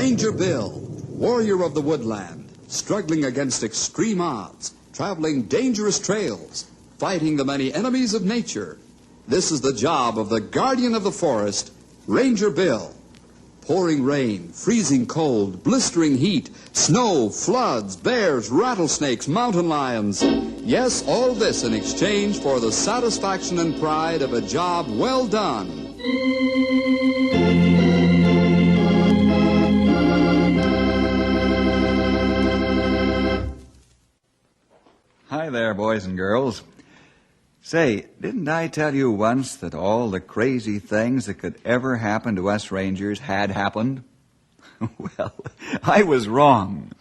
Ranger Bill, warrior of the woodland, struggling against extreme odds, traveling dangerous trails, fighting the many enemies of nature. This is the job of the guardian of the forest, Ranger Bill. Pouring rain, freezing cold, blistering heat, snow, floods, bears, rattlesnakes, mountain lions. Yes, all this in exchange for the satisfaction and pride of a job well done. Hi there, boys and girls. Say, didn't I tell you once that all the crazy things that could ever happen to us Rangers had happened? Well, I was wrong.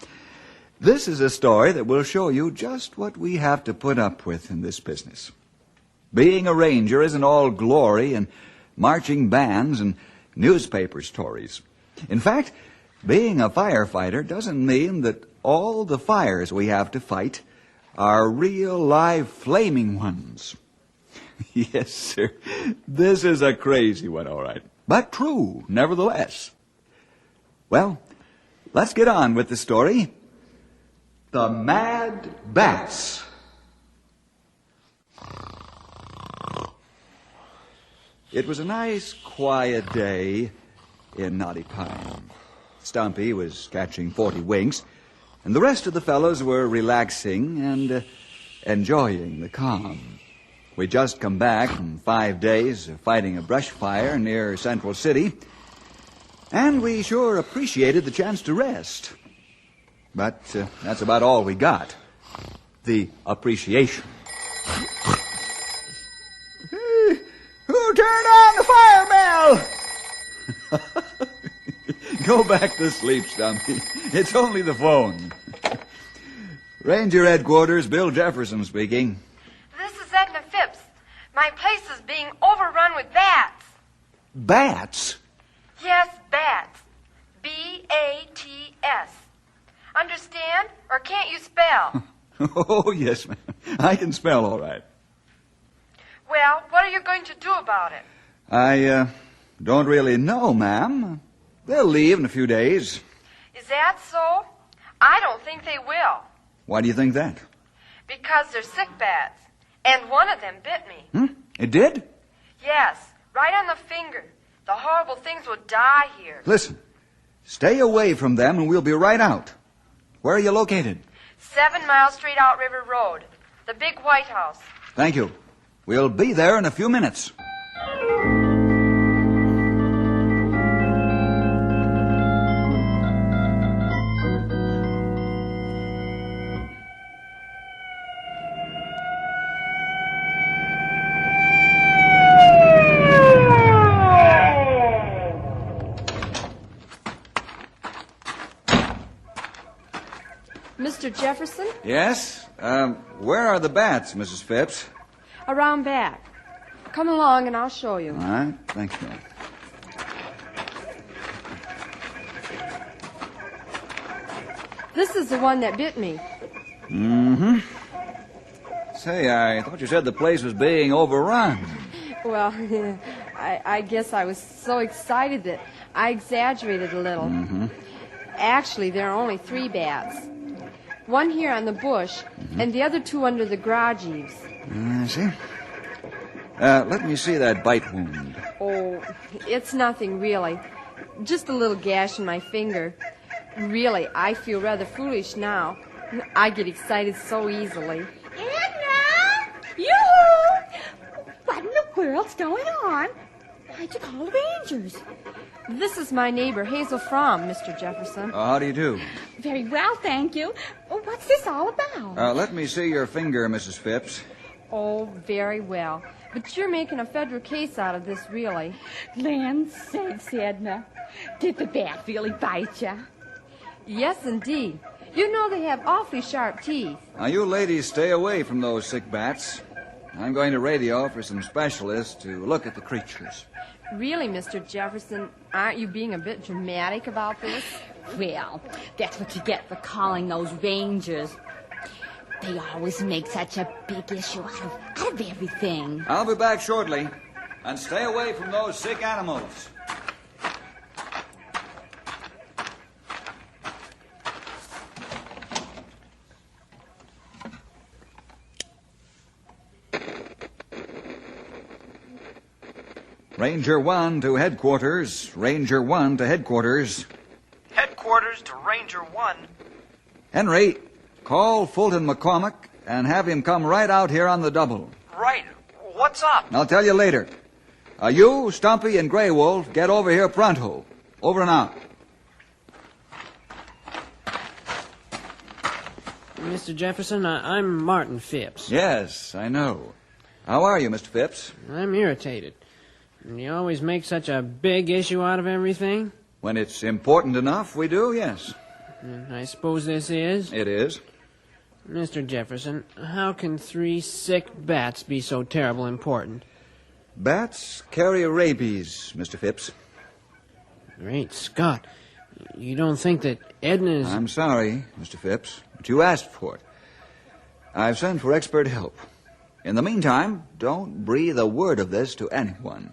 This is a story that will show you just what we have to put up with in this business. Being a Ranger isn't all glory and marching bands and newspaper stories. In fact, being a firefighter doesn't mean that all the fires we have to fight are real, live, flaming ones. Yes, sir. This is a crazy one, all right. But true, nevertheless. Well, let's get on with the story. The Mad Bats. It was a nice, quiet day in Knotty Pine. Stumpy was catching 40 winks, and the rest of the fellows were relaxing and enjoying the calm. We'd just come back from 5 days of fighting a brush fire near Central City, and we sure appreciated the chance to rest. But that's about all we got. The appreciation. Who turned on the fire bell? Go back to sleep, Stumpy. It's only the phone. Ranger Headquarters, Bill Jefferson speaking. This is Edna Phipps. My place is being overrun with bats. Bats? Yes, bats. B-A-T-S. Understand? Or can't you spell? Oh, yes, ma'am. I can spell all right. Well, what are you going to do about it? I don't really know, ma'am. They'll leave in a few days. Is that so? I don't think they will. Why do you think that? Because they're sick bats. And one of them bit me. It did? Yes, right on the finger. The horrible things will die here. Listen, stay away from them and we'll be right out. Where are you located? 7 miles straight out River Road. The big White House. Thank you. We'll be there in a few minutes. Mr. Jefferson? Yes? Where are the bats, Mrs. Phipps? Around back. Come along and I'll show you. All right. Thanks, ma'am. This is the one that bit me. Mm-hmm. Say, I thought you said the place was being overrun. Well, I guess I was so excited that I exaggerated a little. Mm-hmm. Actually, there are only 3 bats. One here on the bush, and the other 2 under the garage eaves. I see. Let me see that bite wound. Oh, it's nothing, really. Just a little gash in my finger. Really, I feel rather foolish now. I get excited so easily. Edna! Yoo-hoo! What in the world's going on? Why'd you call the Rangers? This is my neighbor, Hazel Fromm, Mr. Jefferson. How do you do? Very well, thank you. What's this all about? Let me see your finger, Mrs. Phipps. Oh, very well. But you're making a federal case out of this, really. Land sakes, Edna. Did the bat really bite you? Yes, indeed. You know they have awfully sharp teeth. Now, you ladies stay away from those sick bats. I'm going to radio for some specialists to look at the creatures. Really, Mr. Jefferson, aren't you being a bit dramatic about this? Well, that's what you get for calling those Rangers. They always make such a big issue out of everything. I'll be back shortly. And stay away from those sick animals. Ranger 1 to headquarters. Ranger 1 to headquarters. Headquarters to Ranger 1. Henry, call Fulton McCormick and have him come right out here on the double. Right. What's up? I'll tell you later. You, Stumpy, and Grey Wolf, get over here pronto. Over and out. Mr. Jefferson, I'm Martin Phipps. Yes, I know. How are you, Mr. Phipps? I'm irritated. You always make such a big issue out of everything. When it's important enough, we do, yes. I suppose this is? It is. Mr. Jefferson, how can 3 sick bats be so terrible important? Bats carry rabies, Mr. Phipps. Great Scott. You don't think that Edna's... I'm sorry, Mr. Phipps, but you asked for it. I've sent for expert help. In the meantime, don't breathe a word of this to anyone.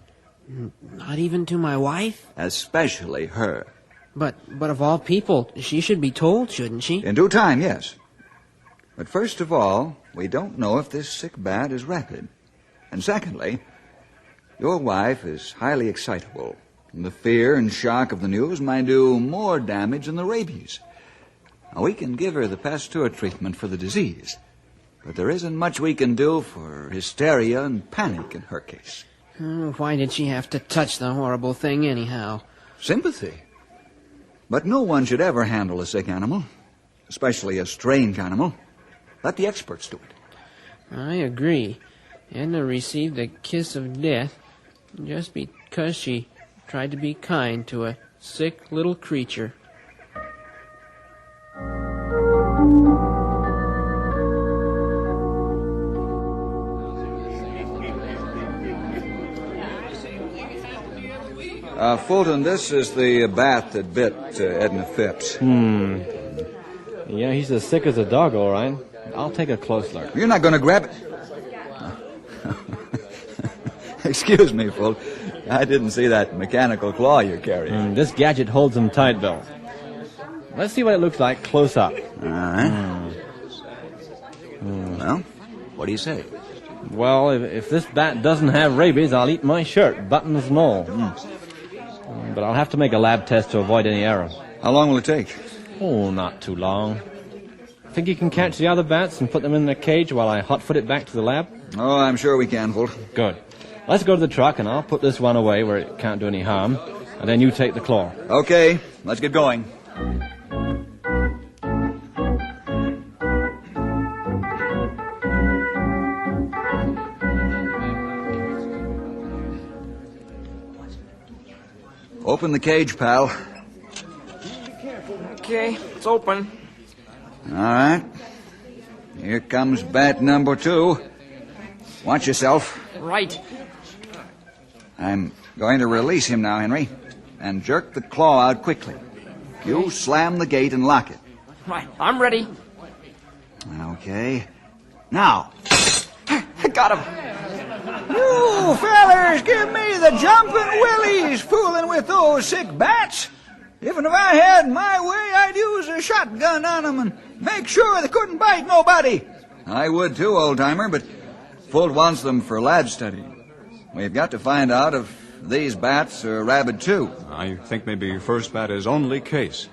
Not even to my wife? Especially her. But of all people, she should be told, shouldn't she? In due time, yes. But first of all, we don't know if this sick bat is rapid. And secondly, your wife is highly excitable. And the fear and shock of the news might do more damage than the rabies. Now, we can give her the Pasteur treatment for the disease. But there isn't much we can do for hysteria and panic in her case. Why did she have to touch the horrible thing anyhow? Sympathy. But no one should ever handle a sick animal, especially a strange animal. Let the experts do it. I agree. Edna received a kiss of death just because she tried to be kind to a sick little creature. Fulton, this is the bat that bit Edna Phipps. Yeah, he's as sick as a dog, all right. I'll take a close look. You're not going to grab it? Excuse me, Fulton. I didn't see that mechanical claw you're carrying. This gadget holds him tight, Bill. Let's see what it looks like close up. All right. Well, what do you say? Well, if this bat doesn't have rabies, I'll eat my shirt, buttons and all. But I'll have to make a lab test to avoid any error. How long will it take? Oh, not too long. Think you can catch the other bats and put them in the cage while I hotfoot it back to the lab? Oh, I'm sure we can, Fulton. Good. Let's go to the truck, and I'll put this one away where it can't do any harm, and then you take the claw. Okay, let's get going. Open the cage, pal. Okay, it's open. All right. Here comes bat number 2. Watch yourself. Right. I'm going to release him now, Henry, and jerk the claw out quickly. You slam the gate and lock it. Right, I'm ready. Okay. Now. I got him. You fellers, give me the jumping willies fooling with those sick bats. Even if I had my way, I'd use a shotgun on them and make sure they couldn't bite nobody. I would too, old-timer, but Fult wants them for lab study. We've got to find out if these bats are rabid too. I think maybe your first bat is only case.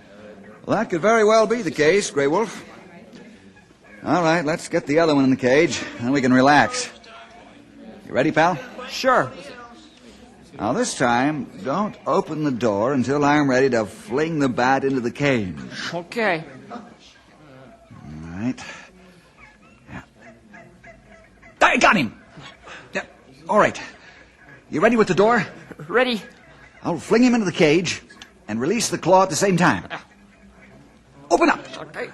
Well, that could very well be the case, Grey Wolf. All right, let's get the other one in the cage, and we can relax. You ready, pal? Sure. Now, this time, don't open the door until I'm ready to fling the bat into the cage. Okay. All right. Yeah. I got him! Yeah. All right. You ready with the door? Ready. I'll fling him into the cage and release the claw at the same time. Open up! Okay.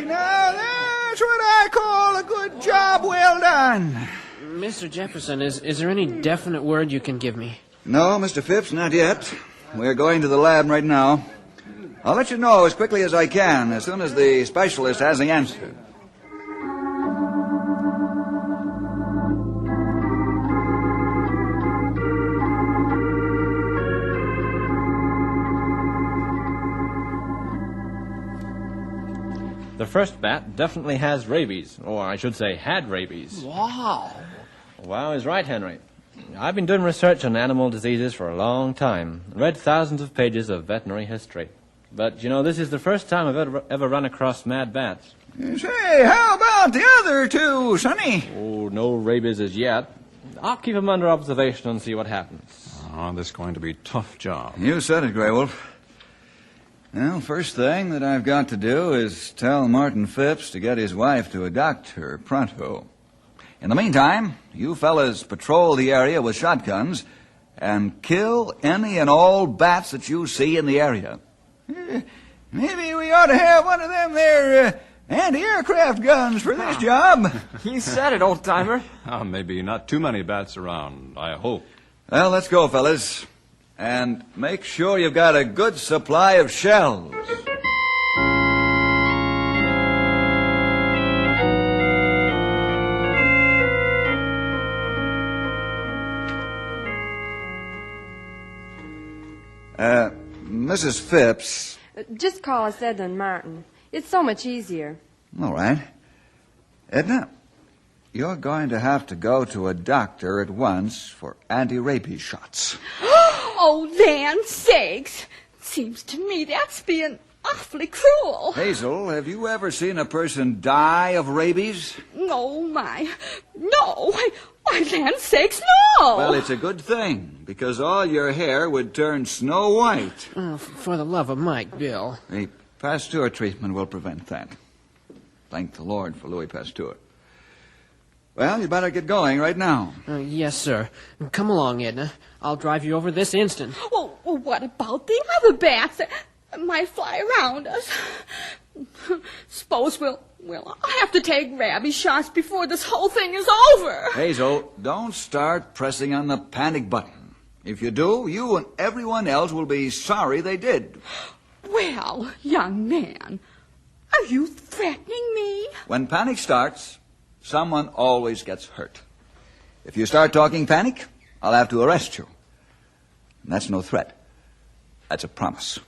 Now, that's what I call a good job well done. Mr. Jefferson, is there any definite word you can give me? No, Mr. Phipps, not yet. We're going to the lab right now. I'll let you know as quickly as I can, as soon as the specialist has the answer. The first bat definitely has rabies, or I should say had rabies. Wow. Wow, he's right, Henry. I've been doing research on animal diseases for a long time. Read thousands of pages of veterinary history. But, this is the first time I've ever run across mad bats. Say, how about the other two, Sonny? Oh, no rabies as yet. I'll keep him under observation and see what happens. Oh, this is going to be a tough job. You said it, Grey Wolf. Well, first thing that I've got to do is tell Martin Phipps to get his wife to a doctor pronto. In the meantime, you fellas patrol the area with shotguns and kill any and all bats that you see in the area. Maybe we ought to have one of them there anti-aircraft guns for this job. You said it, old-timer. Oh, maybe not too many bats around, I hope. Well, let's go, fellas. And make sure you've got a good supply of shells. Mrs. Phipps. Just call us Edna and Martin. It's so much easier. All right. Edna, you're going to have to go to a doctor at once for anti-rabies shots. Oh, land sakes. Seems to me that's being awfully cruel. Hazel, have you ever seen a person die of rabies? Oh, my. No. Why, land sakes, no. Well, it's a good thing, because all your hair would turn snow white. Oh, for the love of Mike, Bill. The Pasteur treatment will prevent that. Thank the Lord for Louis Pasteur. Well, you better get going right now. Yes, sir. Come along, Edna. I'll drive you over this instant. Well, what about the other bats that might fly around us? Suppose I'll have to take rabies shots before this whole thing is over. Hazel, don't start pressing on the panic button. If you do, you and everyone else will be sorry they did. Well, young man, are you threatening me? When panic starts, someone always gets hurt. If you start talking panic, I'll have to arrest you. And that's no threat. That's a promise.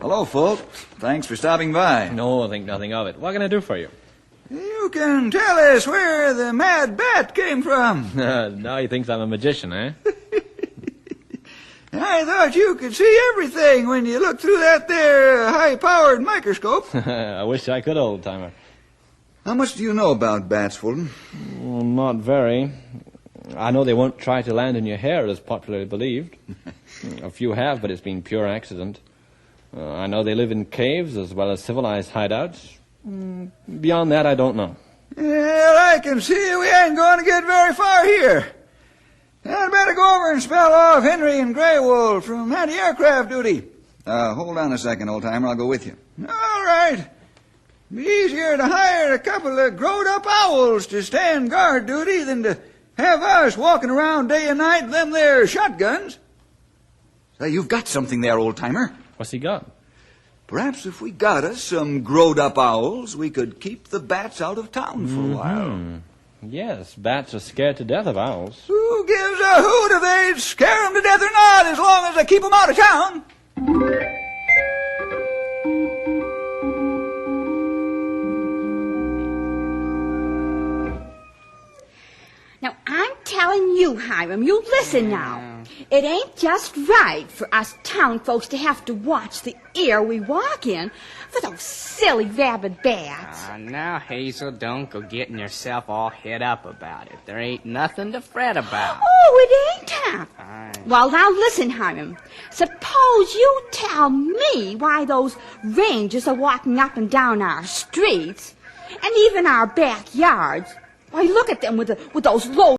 Hello, folks. Thanks for stopping by. No, I think nothing of it. What can I do for you? You can tell us where the mad bat came from. Now he thinks I'm a magician, eh? I thought you could see everything when you looked through that there high-powered microscope. I wish I could, old-timer. How much do you know about bats, Fulton? Well, not very. I know they won't try to land in your hair, as popularly believed. A few have, but it's been pure accident. I know they live in caves as well as civilized hideouts. Beyond that, I don't know. Well, I can see we ain't going to get very far here. I'd better go over and spell off Henry and Grey Wolf from anti-aircraft duty. Hold on a second, old-timer. I'll go with you. All right. Be easier to hire a couple of growed-up owls to stand guard duty than to have us walking around day and night with them there shotguns. Say, you've got something there, old-timer. What's he got? Perhaps if we got us some growed-up owls, we could keep the bats out of town for a while. Yes, bats are scared to death of owls. Who gives a hoot if they scare them to death or not, as long as they keep them out of town? Now, I'm telling you, Hiram, you listen now. It ain't just right for us town folks to have to watch the air we walk in for those silly rabid bats. Now, Hazel, don't go getting yourself all head up about it. There ain't nothing to fret about. Oh, it ain't, huh? Well, now listen, Hiram. Suppose you tell me why those rangers are walking up and down our streets and even our backyards. Why, look at them with those low